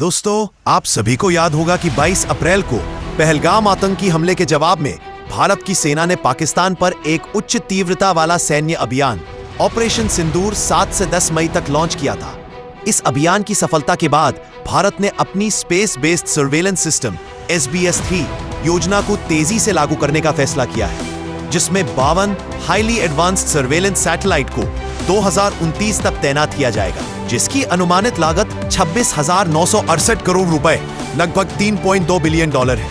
दोस्तों, आप सभी को याद होगा कि 22 अप्रैल को पहलगाम आतंकी हमले के जवाब में भारत की सेना ने पाकिस्तान पर एक उच्च तीव्रता वाला सैन्य अभियान ऑपरेशन सिंदूर 7 से 10 मई तक लॉन्च किया था। इस अभियान की सफलता के बाद भारत ने अपनी space based surveillance system SBS-3 योजना को तेजी से लागू करने का फैसला किया है, जिसमें 52 हाईली एडवांस्ड सर्वेलेंस सैटेलाइट को 2029 तक तैनात किया जाएगा, जिसकी अनुमानित लागत 26,968 करोड़ रुपए, लगभग $3.2 बिलियन है।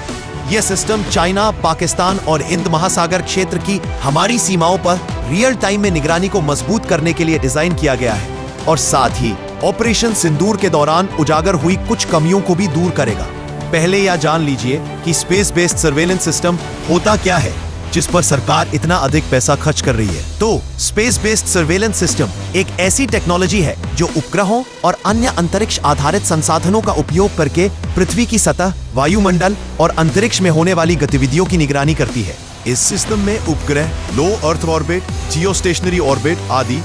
यह सिस्टम चाइना, पाकिस्तान और हिंद महासागर क्षेत्र की हमारी सीमाओं पर रियल टाइम में निगरानी को मजबूत करने के लिए डिजाइन किया गया है और साथ ही ऑपरेशन सिंदूर के दौरान उजागर हुई कुछ कमियों को भी दूर करेगा। पहले यह जान लीजिए कि स्पेस बेस्ड सर्वेलेंस सिस्टम होता क्या है, जिस पर सरकार इतना अधिक पैसा खर्च कर रही है। तो स्पेस बेस्ड सर्वेलेंस सिस्टम एक ऐसी टेक्नोलॉजी है जो उपग्रहों और अन्य अंतरिक्ष आधारित संसाधनों का उपयोग करके पृथ्वी की सतह, वायुमंडल और अंतरिक्ष में होने वाली गतिविधियों की निगरानी करती है। इस सिस्टम में उपग्रह, लो अर्थ ऑर्बिट, जियोस्टेशनरी ऑर्बिट आदि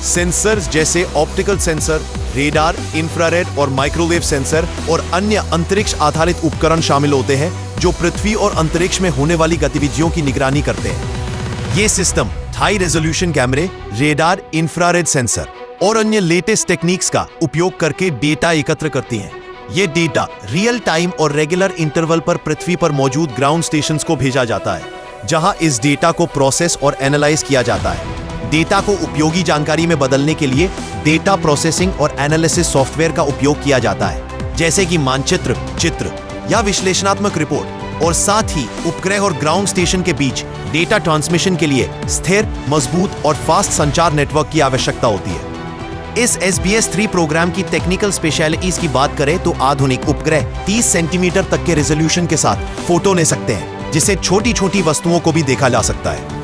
सेंसर्स जैसे ऑप्टिकल सेंसर, रेडार, इंफ्रारेड और माइक्रोवेव सेंसर और अन्य अंतरिक्ष आधारित उपकरण शामिल होते हैं जो पृथ्वी और अंतरिक्ष में होने वाली गतिविधियों की निगरानी करते हैं। ये सिस्टम हाई रेजोल्यूशन कैमरे, रेडार, इंफ्रारेड सेंसर और अन्य लेटेस्ट टेक्निक्स का उपयोग करके डेटा एकत्र करती हैं। ये डेटा रियल टाइम और रेगुलर इंटरवल पर पृथ्वी पर मौजूद ग्राउंड स्टेशंस को भेजा जाता है, जहां इस डेटा को प्रोसेस और एनालाइज किया जाता है। डेटा को उपयोगी जानकारी में बदलने के लिए डेटा प्रोसेसिंग और एनालिसिस सॉफ्टवेयर का उपयोग किया जाता है, जैसे कि मानचित्र, चित्र या विश्लेषणात्मक रिपोर्ट, और साथ ही उपग्रह और ग्राउंड स्टेशन के बीच डेटा ट्रांसमिशन के लिए स्थिर, मजबूत और फास्ट संचार नेटवर्क की आवश्यकता होती है। इस SBS-3 प्रोग्राम की टेक्निकल स्पेशलिटीज की बात करें तो आधुनिक उपग्रह 30 सेंटीमीटर तक के रेजोल्यूशन के साथ फोटो ले सकते हैं, जिससे छोटी छोटी वस्तुओं को भी देखा जा सकता है।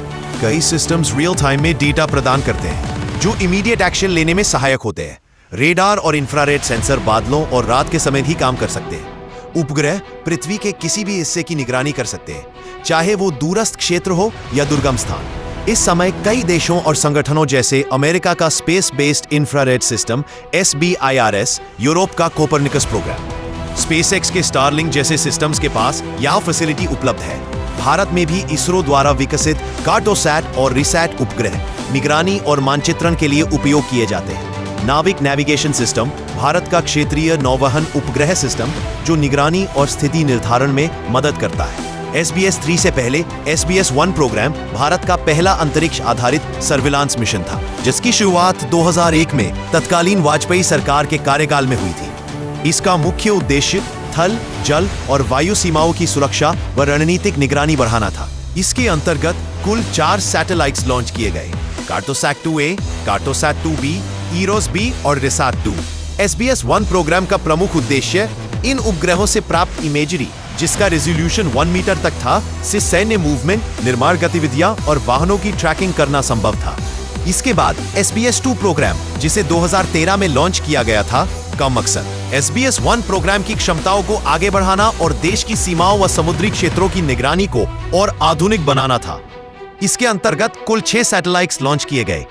कई सिस्टम्स रियल टाइम में डेटा प्रदान करते हैं जो इमीडिएट एक्शन लेने में सहायक होते हैं। रेडार और इंफ्रारेड सेंसर बादलों और रात के समय भी काम कर सकते हैं। उपग्रह पृथ्वी के किसी भी हिस्से की निगरानी कर सकते हैं, चाहे वो दूरस्थ क्षेत्र हो या दुर्गम स्थान। इस समय कई देशों और संगठनों जैसे अमेरिका का space based infrared system SBIRS, Europe का कोपरनिकस प्रोग्राम, स्पेसएक्स के स्टारलिंक जैसे सिस्टम्स के पास यह फैसिलिटी उपलब्ध है। भारत में भी इसरो द्वारा विकसित कार्टोसैट और रिसैट उपग्रह निगरानी और मानचित्रण के लिए उपयोग किए जाते हैं। नाविक नेविगेशन सिस्टम भारत का क्षेत्रीय नौवहन उपग्रह सिस्टम जो निगरानी और स्थिति निर्धारण में मदद करता है। SBS-3 से पहले SBS-1 प्रोग्राम भारत का पहला अंतरिक्ष आधारित सर्विलांस मिशन था, जिसकी शुरुआत 2001 में तत्कालीन वाजपेयी सरकार के कार्यकाल में हुई थी। इसका मुख्य उद्देश्य थल, जल और वायु सीमाओं की सुरक्षा व रणनीतिक निगरानी बढ़ाना था। इसके अंतर्गत कुल 4 सैटेलाइट्स लॉन्च किए गए: कार्टोसैट 2A, कार्टोसैट 2B, ईरोस-B और रिसैट 2। SBS-1 प्रोग्राम का प्रमुख उद्देश्य इन उपग्रहों से प्राप्त इमेजरी, जिसका रेजोल्यूशन 1 मीटर तक था, से सैन्य मूवमेंट, निर्माण गतिविधियां और वाहनों की ट्रैकिंग करना संभव था। इसके बाद SBS-2 प्रोग्राम, जिसे 2013 में लॉन्च किया गया था, का मकसद SBS-1 प्रोग्राम की क्षमताओं को आगे बढ़ाना और देश की सीमाओं व समुद्री क्षेत्रों की निगरानी को और आधुनिक बनाना था। इसके अंतर्गत कुल 6 सैटेलाइट्स लॉन्च किए गए: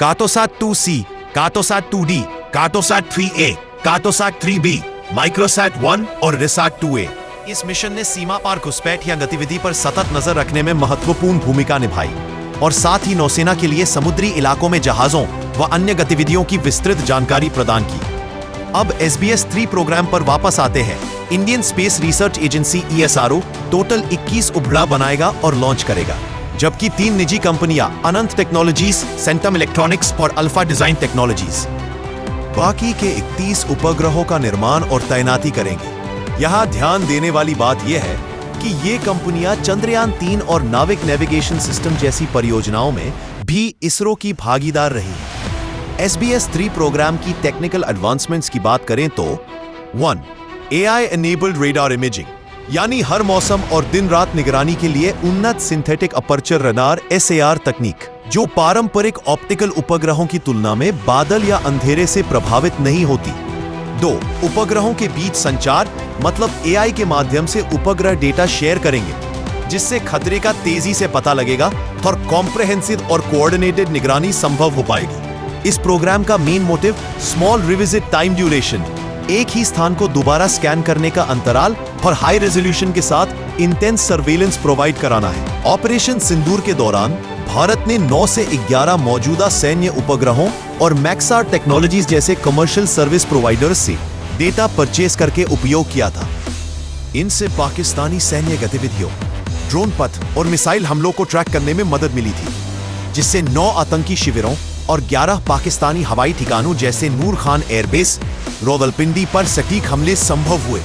Cartosat 2C, Cartosat 2D, Cartosat 3A, Cartosat 3B, Microsat 1 और रिसैट 2A। इस मिशन ने सीमा पार घुसपैठ या गतिविधि पर सतत नजर रखने में महत्वपूर्ण भूमिका निभाई और साथ ही नौसेना के लिए समुद्री इलाकों में जहाजों व अन्य गतिविधियों की विस्तृत जानकारी प्रदान की। अब SBS-3 प्रोग्राम पर वापस आते हैं। Indian space research agency ESRO total 21 उपग्रह बनाएगा और लॉन्च करेगा, जबकि 3 निजी कंपनियां अनंत टेक्नोलॉजीज, सेंटम इलेक्ट्रॉनिक्स और अल्फा डिजाइन टेक्नोलॉजीज बाकी के 31 उपग्रहों का निर्माण और तैनाती करेंगी। यहाँ ध्यान देने वाली बात यह है कि ये कंपनियां चंद्रयान 3 और नाविक नेविगेशन सिस्टम जैसी परियोजनाओं में भी इसरो की भागीदार रही हैं। SBS-3 प्रोग्राम की टेक्निकल एडवांसमेंट्स की बात करें तो 1. AI enabled radar imaging, यानी हर मौसम और दिन रात निगरानी के लिए उन्नत सिंथेटिक अपर्चर रडार SAR तकनीक, जो पारंपरिक ऑप्टिकल उपग्रहों की तुलना में बादल या अंधेरे से प्रभावित नहीं होती। 2. उपग्रहों के बीच संचार, मतलब AI के माध्यम से उपग्रह डेटा शेयर करेंगे, जिससे खतरे का तेजी से पता लगेगा और कॉम्प्रहेंसिव और कोऑर्डिनेटेड निगरानी संभव हो पाएगी। इस प्रोग्राम का main motive small revisit time duration, एक ही स्थान को दोबारा स्कैन करने का अंतराल और हाई रेजोल्यूशन के साथ इंटेंस सर्वेलेंस प्रोवाइड कराना है। ऑपरेशन सिंदूर के दौरान भारत ने 9 से 11 मौजूदा सैन्य उपग्रहों और मैक्सार टेक्नोलॉजीज जैसे कमर्शियल सर्विस प्रोवाइडर्स से डेटा परचेज करके उपयोग किया था। इनसे पाकिस्तानी सैन्य गतिविधियों, ड्रोन पथ और मिसाइल हमलों को ट्रैक करने में मदद मिली थी, जिससे 9 आतंकी शिविरों और 11 पाकिस्तानी हवाई ठिकानों जैसे नूर खान एयरबेस, रावलपिंडी पर सटीक हमले संभव हुए।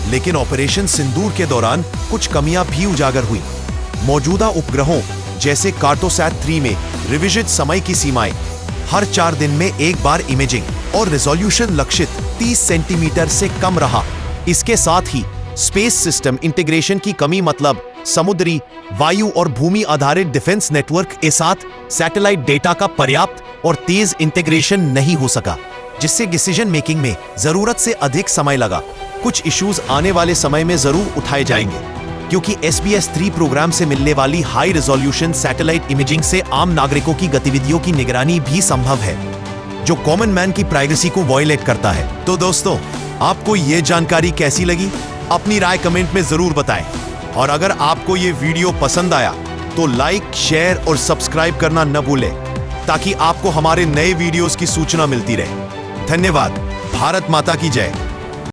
लेकिन ऑपरेशन सिंदूर के दौरान कुछ कमियां भी उजागर हुई। मौजूदा उपग्रहों जैसे कार्टोसैट 3 में रिविजिट समय की सीमाएं, हर 4 दिन में एक बार इमेजिंग और रिजोल्यूशन लक्षित 30 सेंटीमीटर से कम रहा। इसके साथ ही स्पेस सिस्टम इंटीग्रेशन की कमी, मतलब समुद्री, वायु और भूमि आधारित डिफेंस नेटवर्क के साथ सैटेलाइट डेटा का पर्याप्त और तेज इंटीग्रेशन नहीं हो सका, जिससे डिसीजन मेकिंग में जरूरत से अधिक समय लगा। कुछ इश्यूज आने वाले समय में जरूर उठाए जाएंगे, क्योंकि SBS-3 प्रोग्राम से मिलने वाली हाई रेजोल्यूशन सैटेलाइट इमेजिंग से आम नागरिकों की गतिविधियों की निगरानी भी संभव है, जो कॉमन मैन की प्राइवेसी को वायलेट करता है। तो दोस्तों, आपको ये जानकारी कैसी लगी? अपनी राय कमेंट में जरूर बताएं। और अगर आपको ये वीडियो पसंद आया तो लाइक, शेयर और सब्सक्राइब करना न भूलें, ताकि आपको हमारे नए वीडियोस की सूचना मिलती रहे। धन्यवाद। भारत माता की जय।